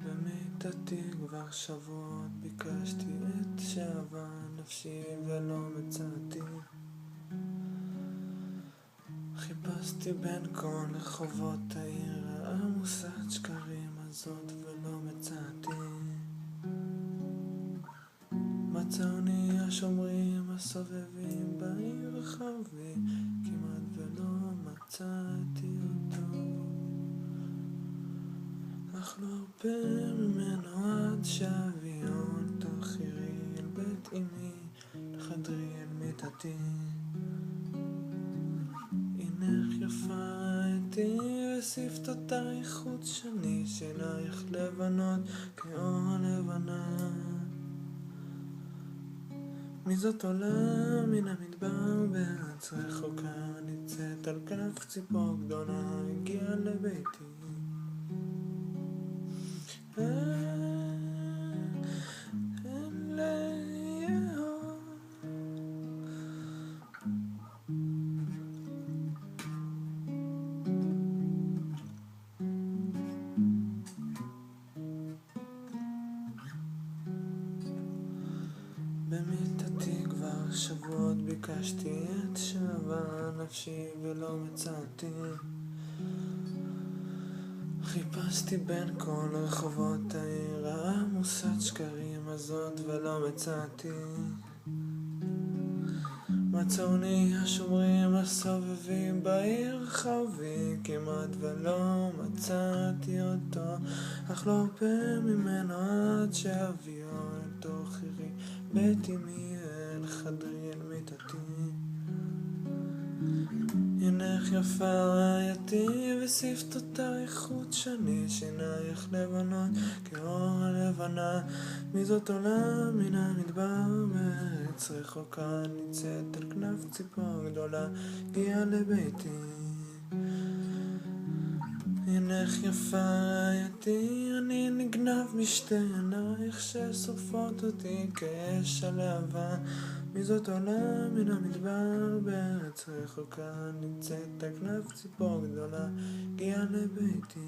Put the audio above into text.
במיטתי כבר שבועות ביקשתי את שאהבה נפשי ולא מצאתי. חיפשתי בין כל רחובות העיר העמוסת שקרים הזאת ולא מצאתי. מצאוני השומרים הסובבים בעיר רחבי, כמעט ולא מצאתי אותו. אך לא הרבה ממנו עד שאביון תחירי אל בית אמי, לחדרי אל מיטתי. הנך יפה הייתי ושפתותייך חוט שני, שעינייך לבנות כאור לבנה. מי זאת עולה מן המדבר בארץ רחוקה, ניצאת על כנף ציפור גדולה, הגיעה לביתי. אין ליהור במיטתי כבר שבועות ביקשתי את שאהבה נפשי ולא מצאתי. חיפשתי בין כל רחובות העיר העמוסת שקרים הזאת ולא מצאתי. מצאוני השומרים הסובבים בעיר רחבי, כמעט ולא מצאתי אותו. אך לא הרבה ממנו עד שאביו אל תוך עירי בית אמי, אל חדרי אל מיטתי. הנך יפה רעייתי ושפתותייך חוט שני, שעינייך לבנות כאור הלבנה. מי זאת עולה מן המדבר בארץ רחוקה, ניצאת על כנף ציפור גדולה, הגיעה לביתי. הנך יפה רעייתי, אני נגנב משתי עינייך ששורפות אותי כאש הלהבה. מי זאת עולה מן המדבר בארץ רחוקה, נמצאת על כנף ציפור גדולה, הגיעה לביתי.